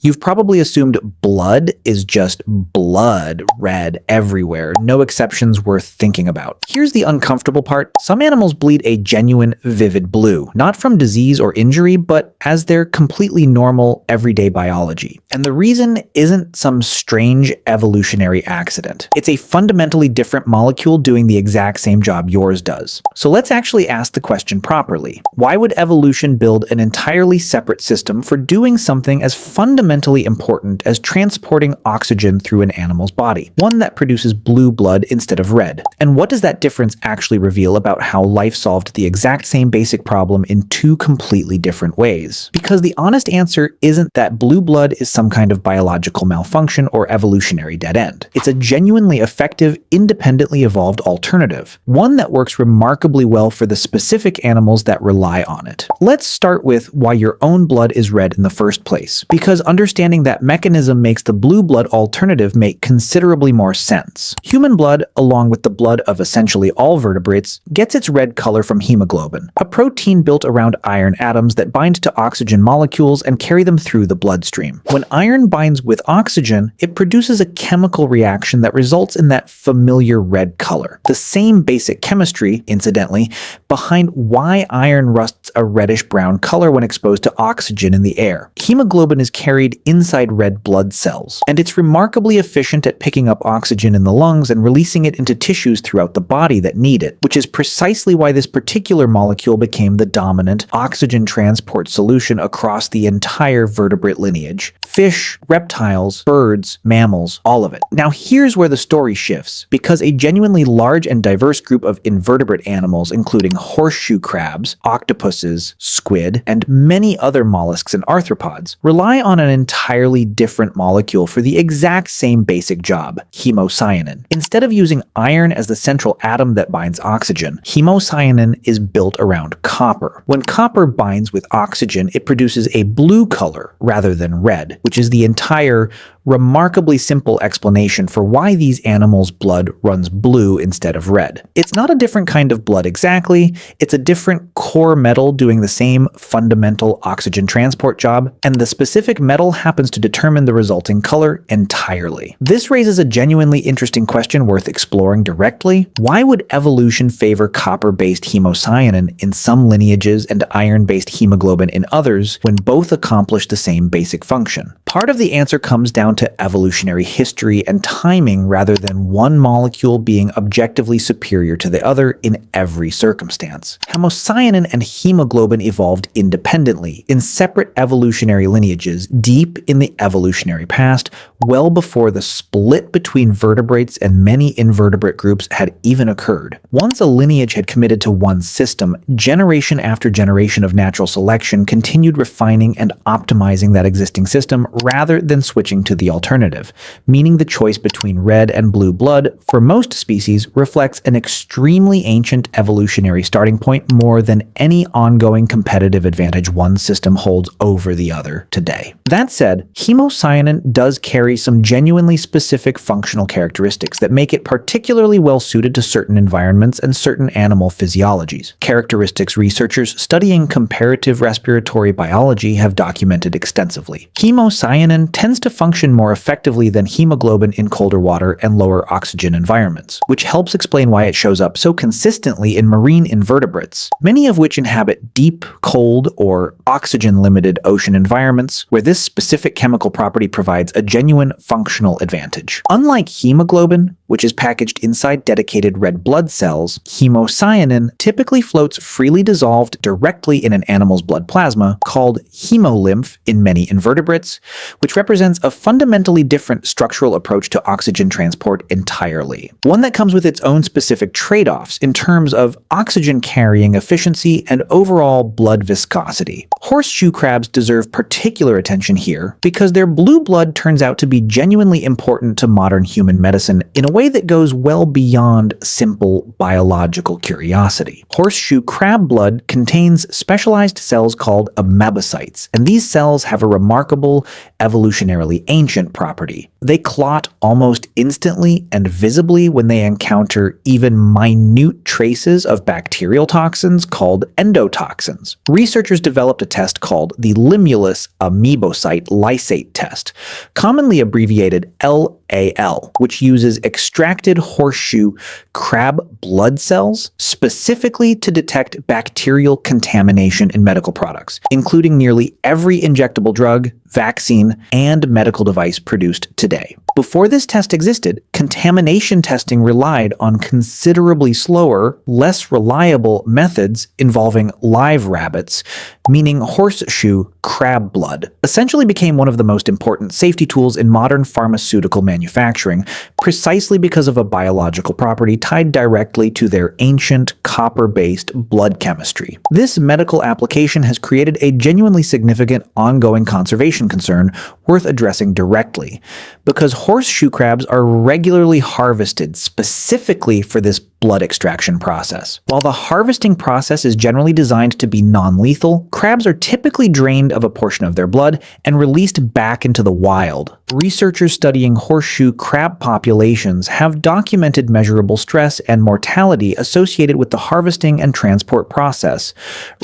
You've probably assumed blood is just blood, red everywhere, no exceptions worth thinking about. Here's the uncomfortable part. Some animals bleed a genuine, vivid blue, not from disease or injury, but as their completely normal, everyday biology. And the reason isn't some strange evolutionary accident. It's a fundamentally different molecule doing the exact same job yours does. So let's actually ask the question properly. Why would evolution build an entirely separate system for doing something as fundamentally important as transporting oxygen through an animal's body, one that produces blue blood instead of red? And what does that difference actually reveal about how life solved the exact same basic problem in two completely different ways? Because the honest answer isn't that blue blood is some kind of biological malfunction or evolutionary dead end. It's a genuinely effective, independently evolved alternative, one that works remarkably well for the specific animals that rely on it. Let's start with why your own blood is red in the first place, because understanding that mechanism makes the blue blood alternative make considerably more sense. Human blood, along with the blood of essentially all vertebrates, gets its red color from hemoglobin, a protein built around iron atoms that bind to oxygen molecules and carry them through the bloodstream. When iron binds with oxygen, it produces a chemical reaction that results in that familiar red color. The same basic chemistry, incidentally, behind why iron rusts a reddish-brown color when exposed to oxygen in the air. Hemoglobin is carried inside red blood cells, and it's remarkably efficient at picking up oxygen in the lungs and releasing it into tissues throughout the body that need it, which is precisely why this particular molecule became the dominant oxygen transport solution across the entire vertebrate lineage. Fish, reptiles, birds, mammals, all of it. Now here's where the story shifts, because a genuinely large and diverse group of invertebrate animals, including horseshoe crabs, octopuses, squid, and many other mollusks and arthropods, rely on an entirely different molecule for the exact same basic job, hemocyanin. Instead of using iron as the central atom that binds oxygen, hemocyanin is built around copper. When copper binds with oxygen, it produces a blue color rather than red, which is the entire remarkably simple explanation for why these animals' blood runs blue instead of red. It's not a different kind of blood exactly, it's a different core metal doing the same fundamental oxygen transport job, and the specific metal happens to determine the resulting color entirely. This raises a genuinely interesting question worth exploring directly. Why would evolution favor copper-based hemocyanin in some lineages and iron-based hemoglobin in others when both accomplish the same basic function? Part of the answer comes down to evolutionary history and timing rather than one molecule being objectively superior to the other in every circumstance. Hemocyanin and hemoglobin evolved independently in separate evolutionary lineages deep in the evolutionary past, well before the split between vertebrates and many invertebrate groups had even occurred. Once a lineage had committed to one system, generation after generation of natural selection continued refining and optimizing that existing system rather than switching to the alternative, meaning the choice between red and blue blood for most species reflects an extremely ancient evolutionary starting point more than any ongoing competitive advantage one system holds over the other today. That said, hemocyanin does carry some genuinely specific functional characteristics that make it particularly well suited to certain environments and certain animal physiologies, characteristics researchers studying comparative respiratory biology have documented extensively. Hemocyanin tends to function more effectively than hemoglobin in colder water and lower oxygen environments, which helps explain why it shows up so consistently in marine invertebrates, many of which inhabit deep, cold, or oxygen-limited ocean environments where this specific chemical property provides a genuine functional advantage. Unlike hemoglobin, which is packaged inside dedicated red blood cells, hemocyanin typically floats freely dissolved directly in an animal's blood plasma, called hemolymph in many invertebrates, which represents a fundamentally different structural approach to oxygen transport entirely. One that comes with its own specific trade-offs in terms of oxygen carrying efficiency and overall blood viscosity. Horseshoe crabs deserve particular attention here because their blue blood turns out to be genuinely important to modern human medicine in a way that goes well beyond simple biological curiosity. Horseshoe crab blood contains specialized cells called amoebocytes, and these cells have a remarkable, evolutionarily ancient property. They clot almost instantly and visibly when they encounter even minute traces of bacterial toxins called endotoxins. Researchers developed a test called the Limulus amoebocyte lysate test, commonly abbreviated LAL, which uses extracted horseshoe crab blood cells specifically to detect bacterial contamination in medical products, including nearly every injectable drug, vaccine, and medical device produced today. Before this test existed, contamination testing relied on considerably slower, less reliable methods involving live rabbits, meaning horseshoe crab blood, essentially became one of the most important safety tools in modern pharmaceutical manufacturing, precisely because of a biological property tied directly to their ancient copper-based blood chemistry. This medical application has created a genuinely significant ongoing conservation concern worth addressing directly, because horseshoe crabs are regularly harvested specifically for this blood extraction process. While the harvesting process is generally designed to be non-lethal, crabs are typically drained of a portion of their blood and released back into the wild. Researchers studying horseshoe crab populations have documented measurable stress and mortality associated with the harvesting and transport process,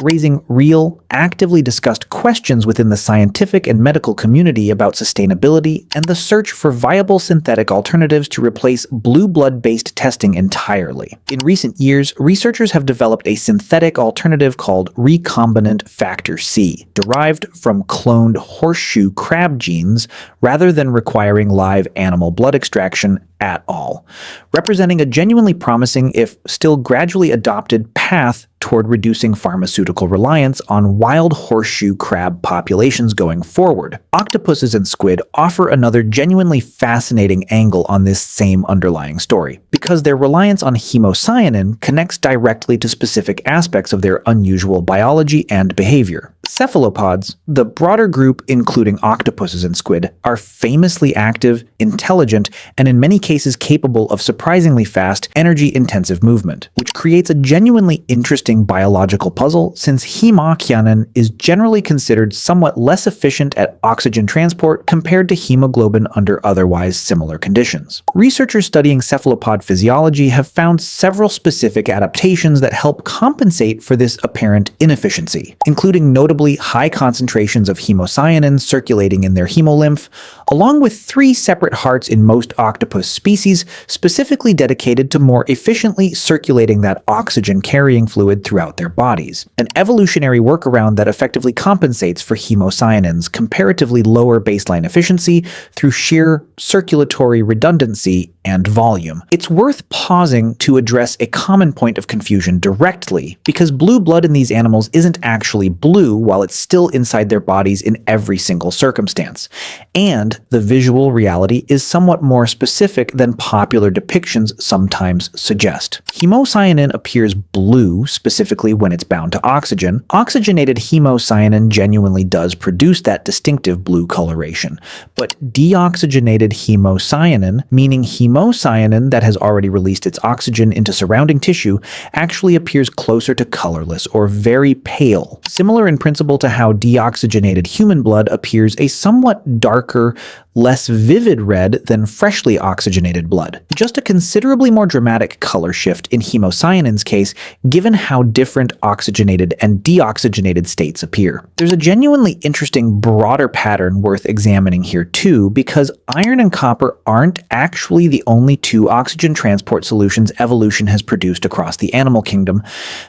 raising real, actively discussed questions within the scientific and medical community about sustainability and the search for viable synthetic alternatives to replace blue blood-based testing entirely. In recent years, researchers have developed a synthetic alternative called recombinant factor C, derived from cloned horseshoe crab genes rather than requiring live animal blood extraction at all, representing a genuinely promising, if still gradually adopted, path toward reducing pharmaceutical reliance on wild horseshoe crab populations going forward. Octopuses and squid offer another genuinely fascinating angle on this same underlying story, because their reliance on hemocyanin connects directly to specific aspects of their unusual biology and behavior. Cephalopods, the broader group including octopuses and squid, are famously active, intelligent, and in many cases capable of surprisingly fast, energy-intensive movement, which creates a genuinely interesting biological puzzle since hemocyanin is generally considered somewhat less efficient at oxygen transport compared to hemoglobin under otherwise similar conditions. Researchers studying cephalopod physiology have found several specific adaptations that help compensate for this apparent inefficiency, including notably high concentrations of hemocyanin circulating in their hemolymph, along with 3 separate hearts in most octopus species specifically dedicated to more efficiently circulating that oxygen-carrying fluid throughout their bodies, an evolutionary workaround that effectively compensates for hemocyanin's comparatively lower baseline efficiency through sheer circulatory redundancy and volume. It's worth pausing to address a common point of confusion directly, because blue blood in these animals isn't actually blue while it's still inside their bodies in every single circumstance, and the visual reality is somewhat more specific than popular depictions sometimes suggest. Hemocyanin appears blue specifically when it's bound to oxygen. Oxygenated hemocyanin genuinely does produce that distinctive blue coloration, but deoxygenated hemocyanin, meaning hemocyanin that has already released its oxygen into surrounding tissue, actually appears closer to colorless or very pale, similar in principle to how deoxygenated human blood appears a somewhat darker, less vivid red than freshly oxygenated blood. Just a considerably more dramatic color shift in hemocyanin's case, given how different oxygenated and deoxygenated states appear. There's a genuinely interesting broader pattern worth examining here too, because iron and copper aren't actually the only 2 oxygen transport solutions evolution has produced across the animal kingdom.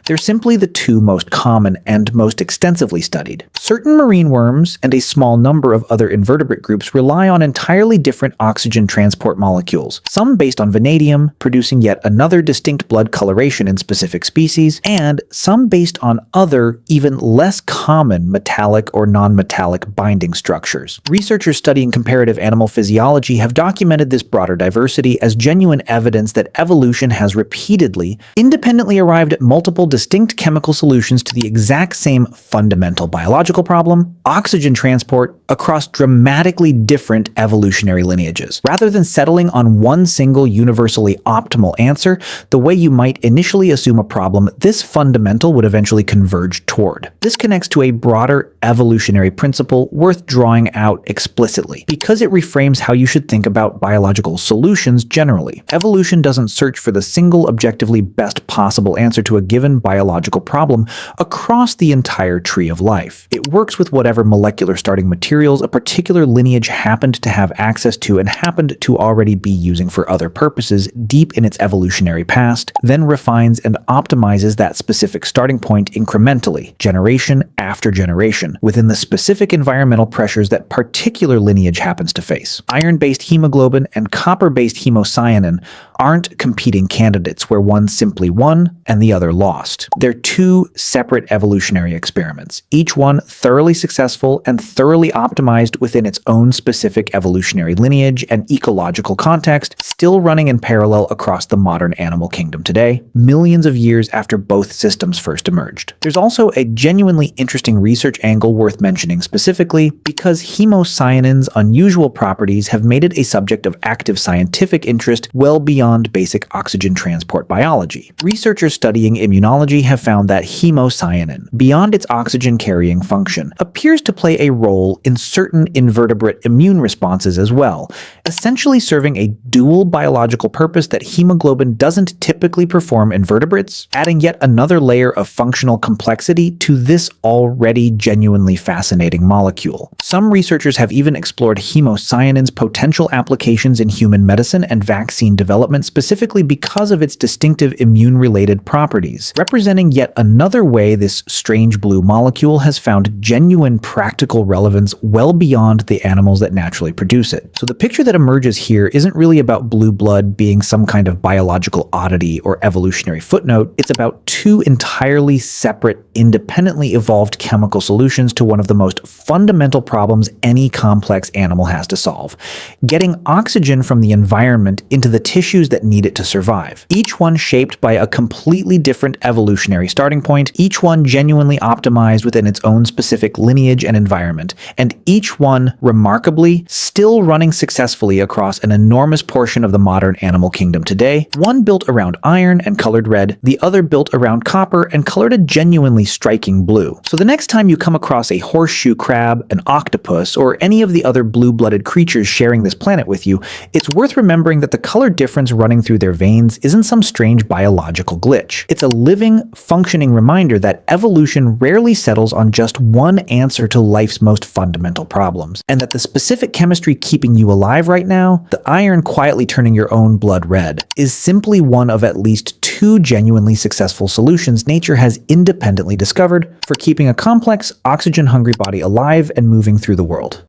They're simply the 2 most common and most extensively studied. Certain marine worms and a small number of other invertebrate groups rely on entirely different oxygen transport molecules, some based on vanadium, producing yet another distinct blood coloration in specific species, and some based on other, even less common metallic or non-metallic binding structures. Researchers studying comparative animal physiology have documented this broader diversity as genuine evidence that evolution has repeatedly, independently arrived at multiple distinct chemical solutions to the exact same fundamental biological problem, oxygen transport, across dramatically different different evolutionary lineages. Rather than settling on one single universally optimal answer, the way you might initially assume a problem, this fundamental would eventually converge toward. This connects to a broader evolutionary principle worth drawing out explicitly, because it reframes how you should think about biological solutions generally. Evolution doesn't search for the single objectively best possible answer to a given biological problem across the entire tree of life. It works with whatever molecular starting materials a particular lineage happened to have access to and happened to already be using for other purposes deep in its evolutionary past, then refines and optimizes that specific starting point incrementally, generation after generation, within the specific environmental pressures that particular lineage happens to face. Iron-based hemoglobin and copper-based hemocyanin aren't competing candidates where one simply won and the other lost. They're two separate evolutionary experiments, each one thoroughly successful and thoroughly optimized within its own specific evolutionary lineage and ecological context, still running in parallel across the modern animal kingdom today, millions of years after both systems first emerged. There's also a genuinely interesting research angle worth mentioning specifically because hemocyanin's unusual properties have made it a subject of active scientific interest well beyond basic oxygen transport biology. Researchers studying immunology have found that hemocyanin, beyond its oxygen-carrying function, appears to play a role in certain invertebrate immune responses as well, essentially serving a dual biological purpose that hemoglobin doesn't typically perform in vertebrates, adding yet another layer of functional complexity to this already genuinely fascinating molecule. Some researchers have even explored hemocyanin's potential applications in human medicine and vaccine development specifically because of its distinctive immune-related properties, representing yet another way this strange blue molecule has found genuine practical relevance well beyond the animals that naturally produce it. So the picture that emerges here isn't really about blue blood being some kind of biological oddity or evolutionary footnote. It's about two entirely separate, independently evolved chemical solutions to one of the most fundamental problems any complex animal has to solve: getting oxygen from the environment into the tissues that need it to survive. Each one shaped by a completely different evolutionary starting point, each one genuinely optimized within its own specific lineage and environment, and each one, remarkably, still running successfully across an enormous portion of the modern animal kingdom today, one built around iron and colored red, the other built around copper and colored a genuinely striking blue. So the next time you come across a horseshoe crab, an octopus, or any of the other blue-blooded creatures sharing this planet with you, it's worth remembering that the color difference running through their veins isn't some strange biological glitch. It's a living, functioning reminder that evolution rarely settles on just one answer to life's most fundamental problems, and that the specific chemistry keeping you alive right now, the iron quietly turning your own blood red, is simply one of at least two genuinely successful solutions nature has independently discovered for keeping a complex, oxygen-hungry body alive and moving through the world.